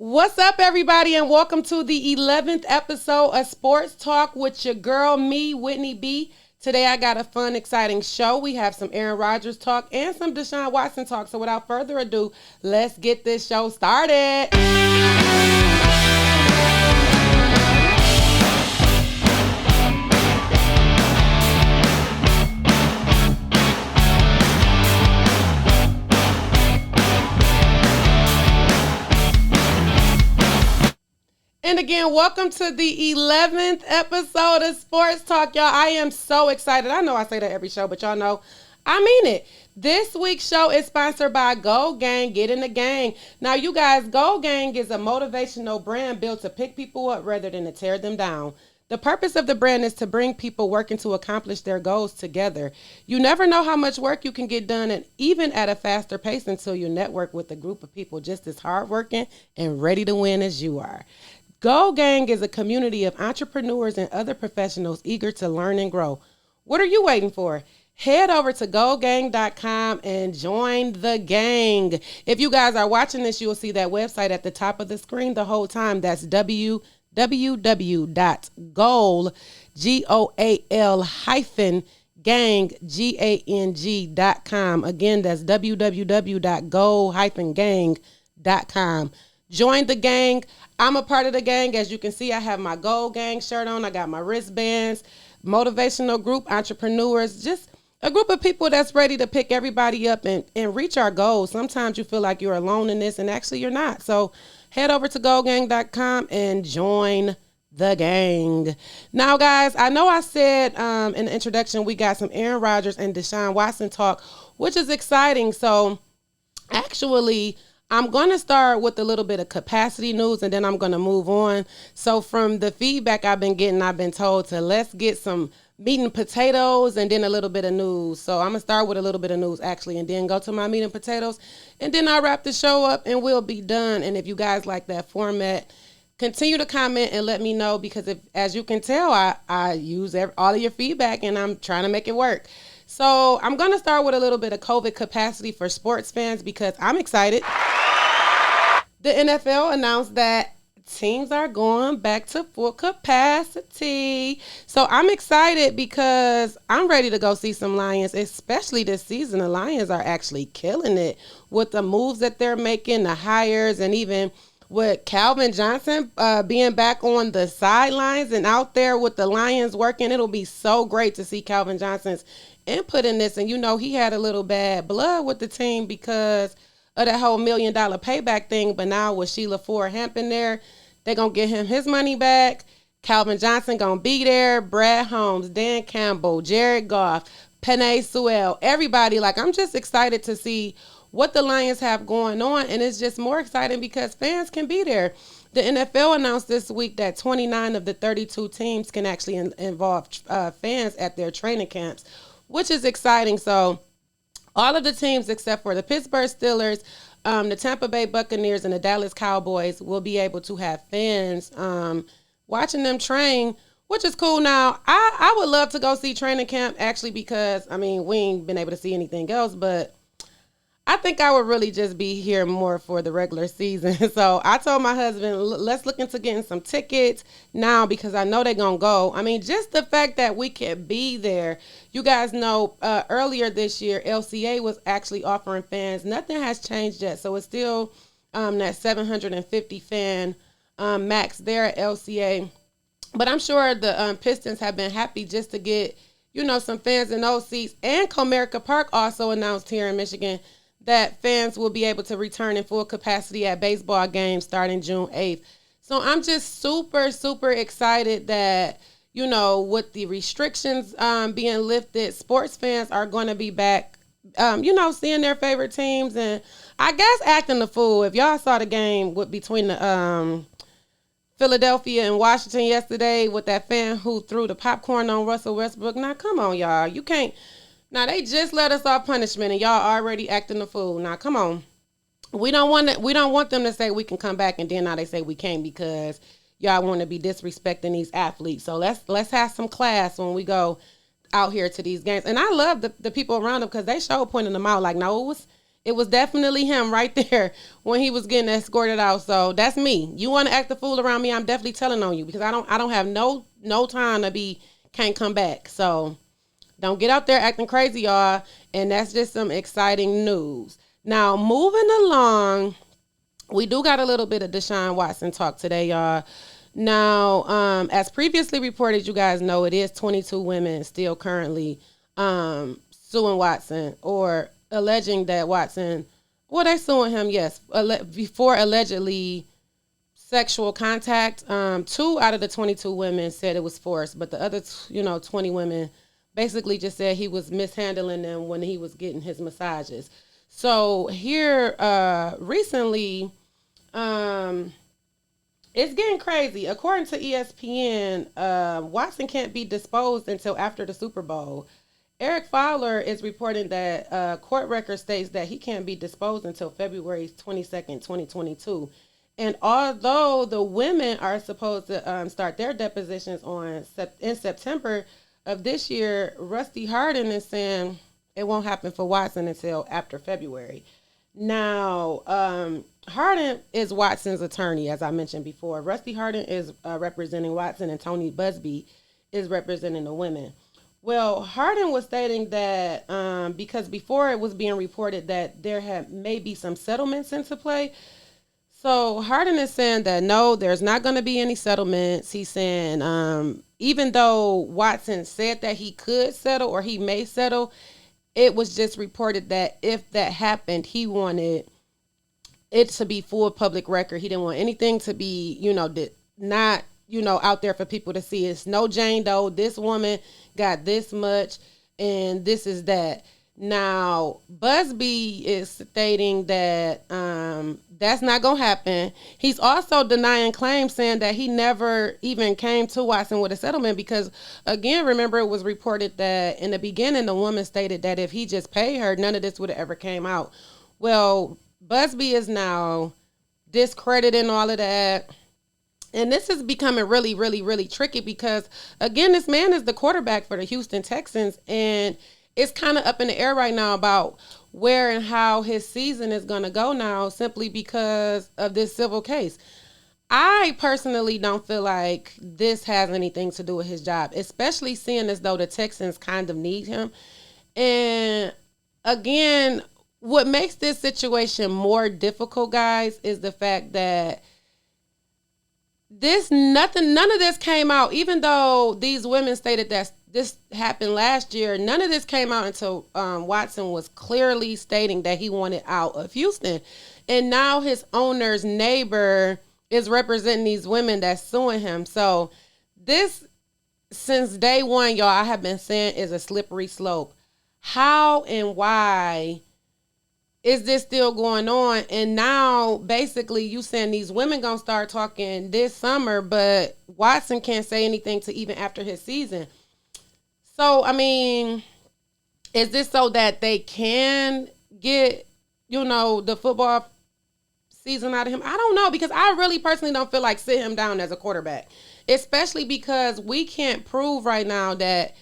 What's up, everybody, and welcome to the 11th episode of Sports Talk with your girl, me, Whitney B. Today, I got a fun, exciting show. We have some Aaron Rodgers talk and some Deshaun Watson talk. So without further ado, let's get this show started. And again, welcome to the 11th episode of Sports Talk, y'all. I am so excited. I know I say that every show, but y'all know I mean it. This week's show is sponsored by Go Gang, Get in the Gang. Now, you guys, Go Gang is a motivational brand built to pick people up rather than to tear them down. The purpose of the brand is to bring people working to accomplish their goals together. You never know how much work you can get done, and even at a faster pace, until you network with a group of people just as hardworking and ready to win as you are. Go Gang is a community of entrepreneurs and other professionals eager to learn and grow. What are you waiting for? Head over to gogang.com and join the gang. If you guys are watching this, you'll see that website at the top of the screen the whole time. That's www.gang-gang.com. Again, that's www.go-gang.com. Join the gang. I'm a part of the gang. As you can see, I have my Go Gang shirt on. I got my wristbands, motivational group, entrepreneurs, just a group of people that's ready to pick everybody up and reach our goals. Sometimes you feel like you're alone in this, and actually you're not. So head over to gogang.com and join the gang. Now, guys, I know I said in the introduction we got some Aaron Rodgers and Deshaun Watson talk, which is exciting. So actually, I'm going to start with a little bit of capacity news, and then I'm going to move on. So from the feedback I've been getting, I've been told to let's get some meat and potatoes and then a little bit of news. So I'm going to start with a little bit of news, actually, and then go to my meat and potatoes. And then I'll wrap the show up and we'll be done. And if you guys like that format, continue to comment and let me know, because as you can tell, I use all of your feedback and I'm trying to make it work. So I'm going to start with a little bit of COVID capacity for sports fans because I'm excited. The NFL announced that teams are going back to full capacity. So I'm excited because I'm ready to go see some Lions, especially this season. The Lions are actually killing it with the moves that they're making, the hires, and even with Calvin Johnson being back on the sidelines and out there with the Lions working. It'll be so great to see Calvin Johnson's input in this. And, you know, he had a little bad blood with the team because of that whole $1 million payback thing. But now with Sheila Ford Hampton there, they're going to get him his money back. Calvin Johnson going to be there. Brad Holmes, Dan Campbell, Jared Goff, Penei Sewell, everybody. Like, I'm just excited to see what the Lions have going on. And it's just more exciting because fans can be there. The NFL announced this week that 29 of the 32 teams can actually involve fans at their training camps, which is exciting. So all of the teams except for the Pittsburgh Steelers, the Tampa Bay Buccaneers, and the Dallas Cowboys will be able to have fans watching them train, which is cool. Now, I would love to go see training camp, actually, because, I mean, we ain't been able to see anything else, but I think I would really just be here more for the regular season. So I told my husband, let's look into getting some tickets now because I know they're going to go. I mean, just the fact that we can be there. You guys know earlier this year, LCA was actually offering fans. Nothing has changed yet. So it's still that 750 fan max there at LCA. But I'm sure the Pistons have been happy just to get, you know, some fans in those seats. And Comerica Park also announced here in Michigan that fans will be able to return in full capacity at baseball games starting June 8th. So I'm just super, super excited that, you know, with the restrictions being lifted, sports fans are going to be back, you know, seeing their favorite teams. And I guess acting the fool. If y'all saw the game between the Philadelphia and Washington yesterday with that fan who threw the popcorn on Russell Westbrook. Now, come on, y'all. You can't. Now, they just let us off punishment, and y'all already acting the fool. Now, come on. We don't want them to say we can come back, and then now they say we can't because y'all want to be disrespecting these athletes. So let's have some class when we go out here to these games. And I love the people around them because they show pointing them out like, no, It was definitely him right there when he was getting escorted out. So that's me. You want to act the fool around me? I'm definitely telling on you because I don't have no time to be can't come back. So don't get out there acting crazy, y'all. And that's just some exciting news. Now moving along, we do got a little bit of Deshaun Watson talk today, y'all. Now, as previously reported, you guys know it is 22 women still currently suing Watson or alleging that Watson, well, they suing him, yes, before allegedly sexual contact. 2 out of the 22 women said it was forced, but the other, 20 women basically just said he was mishandling them when he was getting his massages. So here, recently, it's getting crazy. According to ESPN, Watson can't be disposed until after the Super Bowl. Eric Fowler is reporting that court record states that he can't be disposed until February 22nd, 2022. And although the women are supposed to start their depositions in September of this year, Rusty Hardin is saying it won't happen for Watson until after February. Now, Hardin is Watson's attorney, as I mentioned before. Rusty Hardin is representing Watson, and Tony Busby is representing the women. Well, Hardin was stating that because before it was being reported that there had maybe some settlements into play. So Hardin is saying that no, there's not going to be any settlements. He's saying even though Watson said that he could settle or he may settle, it was just reported that if that happened, he wanted it to be full public record. He didn't want anything to be, not, out there for people to see. It's no Jane Doe. This woman got this much and this is that. Now, Busby is stating that that's not going to happen. He's also denying claims, saying that he never even came to Watson with a settlement because, again, remember it was reported that in the beginning the woman stated that if he just paid her, none of this would have ever came out. Well, Busby is now discrediting all of that. And this is becoming really, really, really tricky because, again, this man is the quarterback for the Houston Texans, and it's kind of up in the air right now about where and how his season is going to go now simply because of this civil case. I personally don't feel like this has anything to do with his job, especially seeing as though the Texans kind of need him. And again, what makes this situation more difficult, guys, is the fact that none of this came out, even though these women stated that this happened last year. None of this came out until Watson was clearly stating that he wanted out of Houston. And now his owner's neighbor is representing these women that's suing him. So this, since day one, y'all, I have been saying is a slippery slope. How and why is this still going on? And now basically you saying these women gonna start talking this summer, but Watson can't say anything to even after his season. So, I mean, is this so that they can get, the football season out of him? I don't know, because I really personally don't feel like sitting him down as a quarterback, especially because we can't prove right now that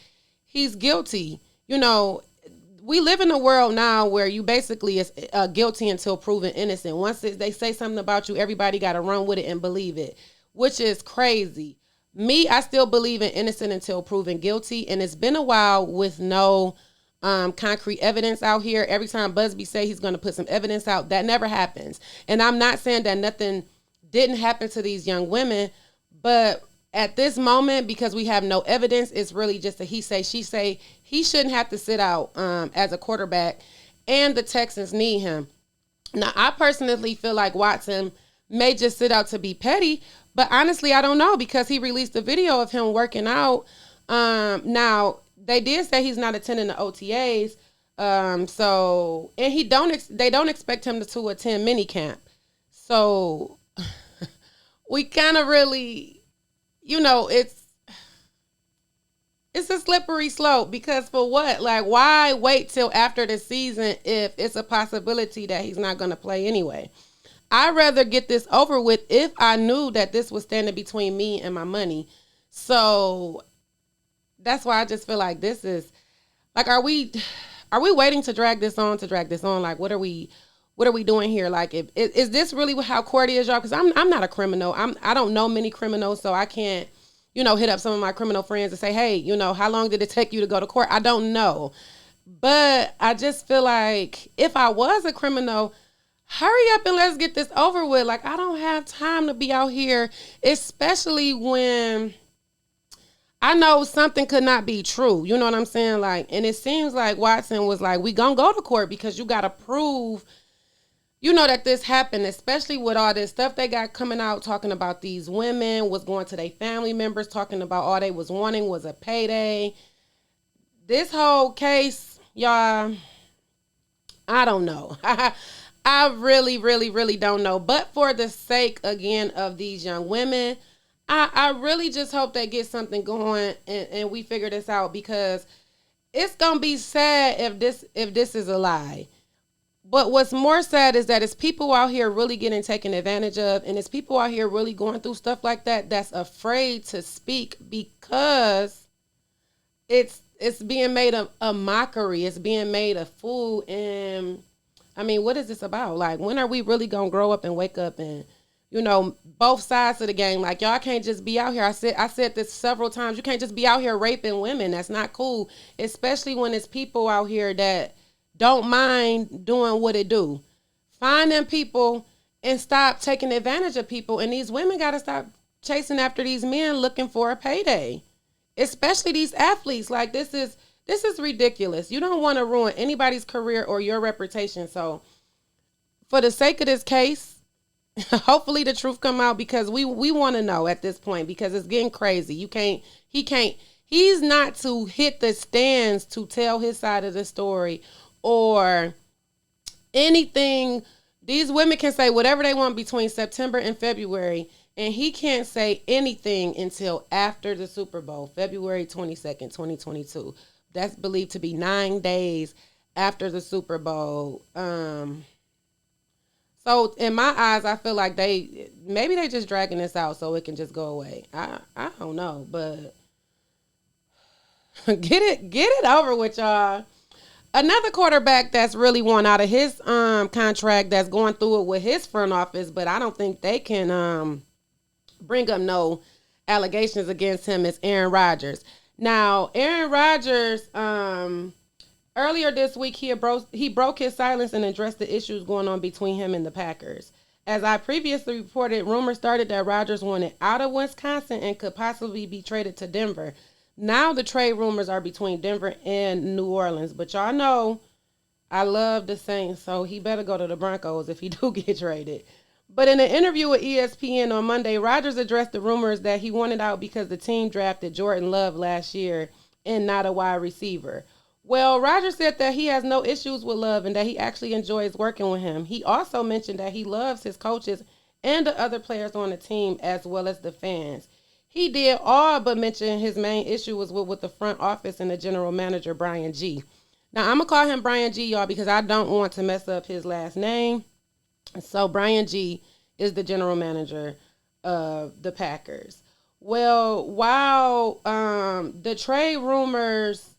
he's guilty. We live in a world now where you basically is guilty until proven innocent. Once they say something about you, everybody got to run with it and believe it, which is crazy. Me, I still believe in innocent until proven guilty, and it's been a while with no concrete evidence out here. Every time Busby say he's going to put some evidence out, that never happens. And I'm not saying that nothing didn't happen to these young women, but at this moment, because we have no evidence, it's really just a he say, she say. He shouldn't have to sit out as a quarterback, and the Texans need him. Now, I personally feel like Watson may just sit out to be petty, but honestly, I don't know, because he released a video of him working out. Now, they did say he's not attending the OTAs, and they don't expect him to attend minicamp. So we kind of really, it's a slippery slope, because for what? Like, why wait till after the season if it's a possibility that he's not going to play anyway? I'd rather get this over with if I knew that this was standing between me and my money. So that's why I just feel like this is, like, are we are we waiting to drag this on? Like, what are we doing here? Like, is this really how court is, y'all? Because I'm not a criminal. I don't know many criminals, so I can't, hit up some of my criminal friends and say, hey, how long did it take you to go to court? I don't know. But I just feel like if I was a criminal, hurry up and let's get this over with. Like, I don't have time to be out here, especially when I know something could not be true. You know what I'm saying? Like, and it seems like Watson was like, we gonna go to court because you gotta prove, that this happened, especially with all this stuff they got coming out, talking about these women was going to their family members, talking about all they was wanting was a payday. This whole case, y'all, I don't know. I really, really, really don't know. But for the sake, again, of these young women, I really just hope they get something going and we figure this out, because it's going to be sad if this is a lie. But what's more sad is that it's people out here really getting taken advantage of, and it's people out here really going through stuff like that that's afraid to speak because it's being made a mockery. It's being made a fool. And I mean, what is this about? Like, when are we really going to grow up and wake up and, both sides of the game? Like, y'all can't just be out here. I said this several times. You can't just be out here raping women. That's not cool, especially when it's people out here that don't mind doing what it do. Find them people and stop taking advantage of people. And these women got to stop chasing after these men looking for a payday, especially these athletes. Like, this is ridiculous. You don't want to ruin anybody's career or your reputation. So for the sake of this case, hopefully the truth come out, because we want to know at this point, because it's getting crazy. He's not to hit the stands to tell his side of the story or anything. These women can say whatever they want between September and February, and he can't say anything until after the Super Bowl, February 22nd, 2022. That's believed to be 9 days after the Super Bowl. So in my eyes, I feel like maybe they just dragging this out so it can just go away. I don't know, but get it over with, y'all. Another quarterback that's really won out of his contract, that's going through it with his front office, but I don't think they can bring up no allegations against him, is Aaron Rodgers. Now, Aaron Rodgers, earlier this week, he broke his silence and addressed the issues going on between him and the Packers. As I previously reported, rumors started that Rodgers wanted out of Wisconsin and could possibly be traded to Denver. Now the trade rumors are between Denver and New Orleans. But y'all know I love the Saints, so he better go to the Broncos if he do get traded. But in an interview with ESPN on Monday, Rodgers addressed the rumors that he wanted out because the team drafted Jordan Love last year and not a wide receiver. Well, Rodgers said that he has no issues with Love and that he actually enjoys working with him. He also mentioned that he loves his coaches and the other players on the team, as well as the fans. He did all but mention his main issue was with the front office and the general manager, Brian G. Now, I'm going to call him Brian G, y'all, because I don't want to mess up his last name. So Brian G is the general manager of the Packers. Well, while the trade rumors,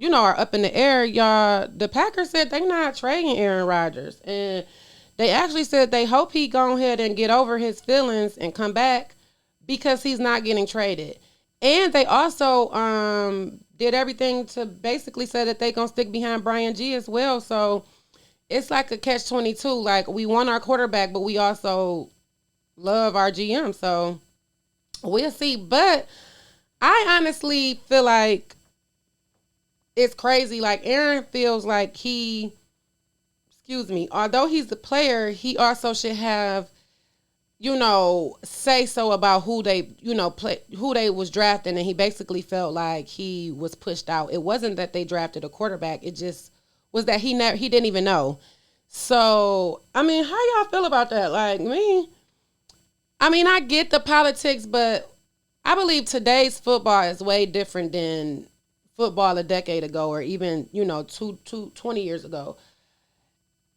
are up in the air, y'all, the Packers said they're not trading Aaron Rodgers. And they actually said they hope he go ahead and get over his feelings and come back, because he's not getting traded. And they also did everything to basically say that they're going to stick behind Brian G as well. So it's like a catch-22. Like, we want our quarterback, but we also love our GM. So we'll see. But I honestly feel like it's crazy. Like, Aaron feels like although he's the player, he also should have, say so about who they, who they was drafting. And he basically felt like he was pushed out. It wasn't that they drafted a quarterback. It just was that he didn't even know. So, I mean, how y'all feel about that? Like, me, I get the politics, but I believe today's football is way different than football a decade ago, or even, 20 years ago.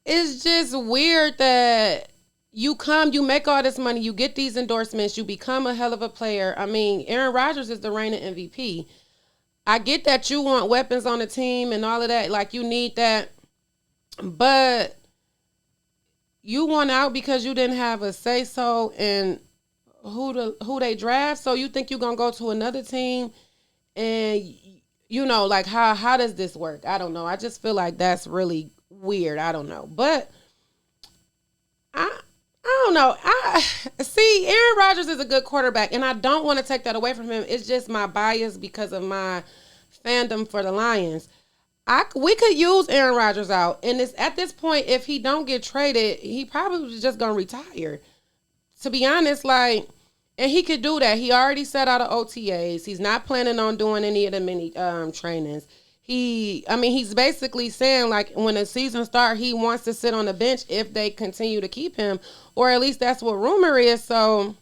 It's just weird that you make all this money, you get these endorsements, you become a hell of a player. Aaron Rodgers is the reigning MVP. I get that you want weapons on the team and all of that. Like, you need that. But you want out because you didn't have a say-so in who they draft. So you think you're going to go to another team and, like, how does this work? I don't know. I just feel like that's really weird. I don't know. But I don't know. I see Aaron Rodgers is a good quarterback, and I don't want to take that away from him. It's just my bias because of my fandom for the Lions. We could use Aaron Rodgers out, and it's at this point, if he don't get traded, he probably was just gonna retire. To be honest, like, and he could do that. He already set out of OTAs. He's not planning on doing any of the mini trainings. He's basically saying, like, when the season starts, he wants to sit on the bench if they continue to keep him, or at least that's what rumor is. So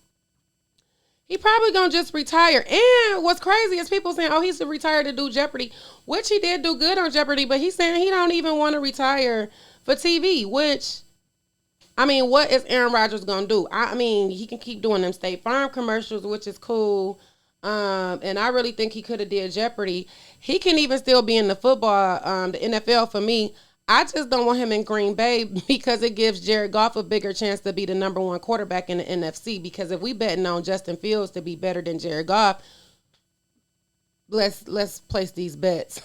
he probably gonna just retire. And what's crazy is people saying, oh, he's retired to do Jeopardy, which he did do good on Jeopardy, but he's saying he don't even want to retire for TV, which, what is Aaron Rodgers gonna do? He can keep doing them State Farm commercials, which is cool. And I really think he could have did Jeopardy. He can even still be in the football, the NFL for me. I just don't want him in Green Bay because it gives Jared Goff a bigger chance to be the number one quarterback in the NFC. Because if we betting on Justin Fields to be better than Jared Goff, let's place these bets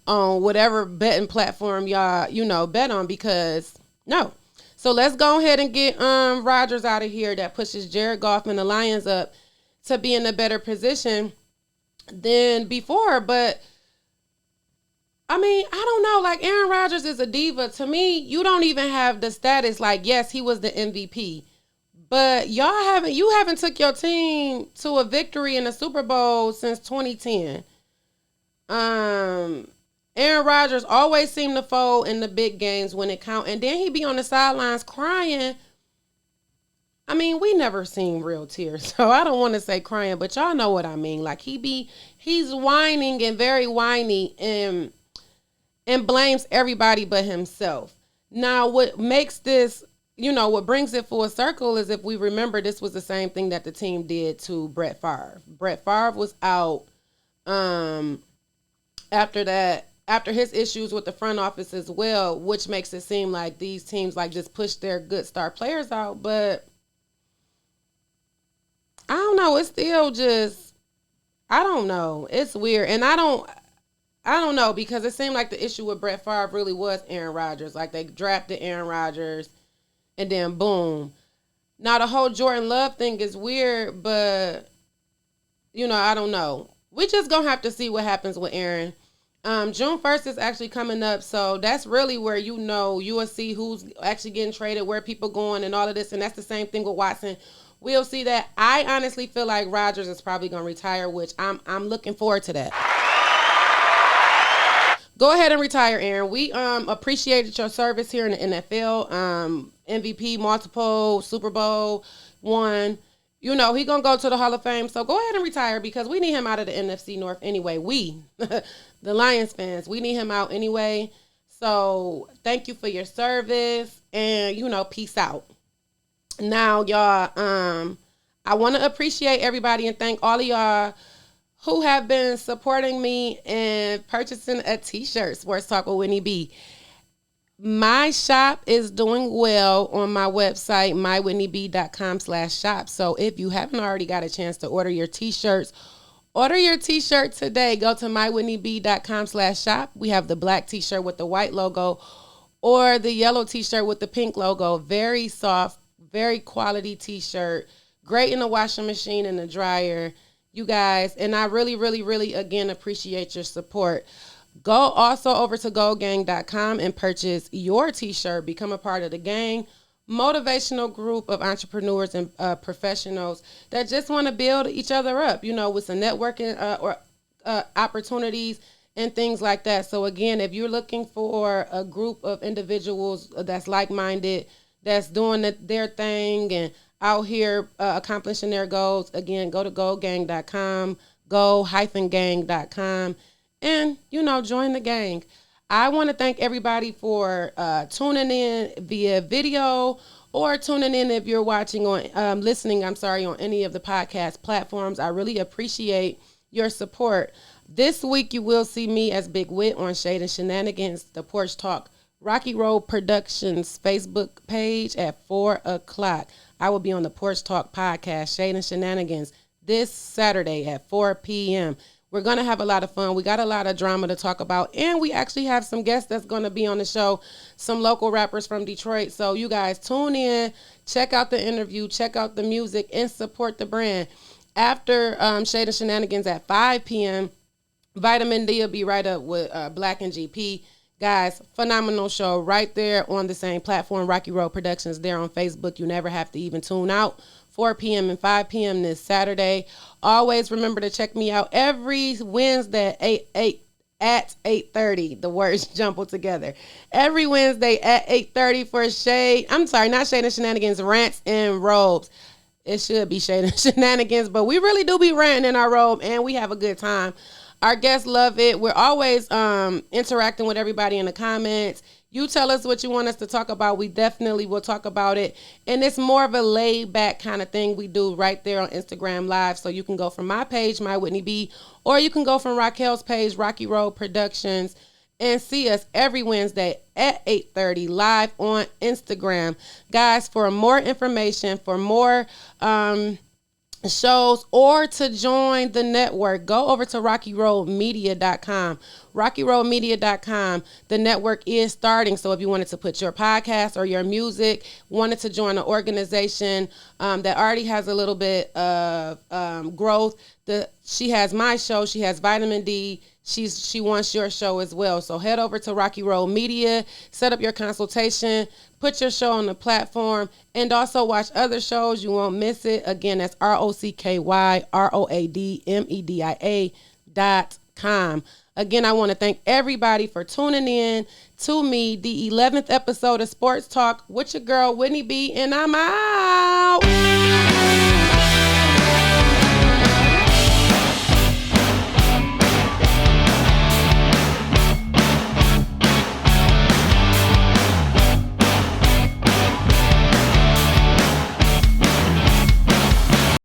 on whatever betting platform y'all bet on, because no. So let's go ahead and get Rodgers out of here. That pushes Jared Goff and the Lions up to be in a better position than before. But I don't know. Like, Aaron Rodgers is a diva. To me, you don't even have the status. Like, yes, he was the MVP, but you haven't took your team to a victory in the Super Bowl since 2010. Aaron Rodgers always seemed to fold in the big games when it count, and then he be on the sidelines crying. We never seen real tears, so I don't want to say crying, but y'all know what I mean. Like, he's whining and very whiny and blames everybody but himself. Now, what makes this, what brings it full circle is if we remember, this was the same thing that the team did to Brett Favre. Brett Favre was out after his issues with the front office as well, which makes it seem like these teams like just push their good star players out, but I don't know. It's still just, I don't know. It's weird. And I don't know, because it seemed like the issue with Brett Favre really was Aaron Rodgers. Like, they drafted Aaron Rodgers and then boom. Now, the whole Jordan Love thing is weird, but, I don't know. We just going to have to see what happens with Aaron. June 1st is actually coming up, so that's really where you will see who's actually getting traded, where people going and all of this, and that's the same thing with Watson. We'll see that. I honestly feel like Rodgers is probably going to retire, which I'm looking forward to that. Go ahead and retire, Aaron. We appreciated your service here in the NFL. MVP, multiple, Super Bowl, one. He going to go to the Hall of Fame, so go ahead and retire, because we need him out of the NFC North anyway. We, the Lions fans, we need him out anyway. So thank you for your service, and, peace out. Now, y'all, I want to appreciate everybody and thank all of y'all who have been supporting me and purchasing a t-shirt, Sports Talk with Whitney B. My shop is doing well on my website, mywhitneyb.com/shop. So if you haven't already got a chance to order your t-shirts, order your t-shirt today. Go to mywhitneyb.com/shop. We have the black t-shirt with the white logo or the yellow t-shirt with the pink logo. Very soft, very quality t-shirt. Great in the washing machine and the dryer. You guys, and I really, really, really, again, appreciate your support. Go also over to goldgang.com and purchase your t-shirt. Become a part of the gang, motivational group of entrepreneurs and professionals that just want to build each other up, with some networking or opportunities and things like that. So again, if you're looking for a group of individuals that's like-minded, that's doing their thing and out here accomplishing their goals, again, go to goldgang.com, go-gang.com, and, join the gang. I want to thank everybody for tuning in via video or tuning in if you're watching on, listening on any of the podcast platforms. I really appreciate your support. This week you will see me as Big Wit on Shade and Shenanigans, the Porch Talk Rocky Road Productions Facebook page at 4 o'clock. I will be on the Porch Talk podcast, Shade and Shenanigans, this Saturday at 4 p.m. We're going to have a lot of fun. We got a lot of drama to talk about, and we actually have some guests that's going to be on the show, some local rappers from Detroit. So you guys tune in, check out the interview, check out the music, and support the brand. After Shade and Shenanigans at 5 p.m., Vitamin D will be right up with Black and GP. Guys, phenomenal show right there on the same platform, Rocky Road Productions, there on Facebook. You never have to even tune out. 4 p.m. and 5 p.m. this Saturday. Always remember to check me out every Wednesday at 8:30. The words jumble together. Every Wednesday at 8:30 for Shade. I'm sorry, not Shade and Shenanigans, Rants and Robes. It should be Shade and Shenanigans, but we really do be ranting in our robe, and we have a good time. Our guests love it. We're always interacting with everybody in the comments. You tell us what you want us to talk about. We definitely will talk about it. And it's more of a laid back kind of thing we do right there on Instagram Live. So you can go from my page, My Whitney B, or you can go from Raquel's page, Rocky Road Productions, and see us every Wednesday at 8:30 live on Instagram. Guys, for more information, for more shows, or to join the network, go over to rockyroadmedia.com. rockyroadmedia.com. The network is starting, so if you wanted to put your podcast or your music, wanted to join an organization that already has a little bit of growth, she has my show, she has Vitamin D, she wants your show as well. So head over to Rocky Road Media, set up your consultation, put your show on the platform, and also watch other shows. You won't miss it. Again, that's ROCKYROADMEDIA.com. Again, I want to thank everybody for tuning in to me, the 11th episode of Sports Talk with your girl, Whitney B, and I'm out.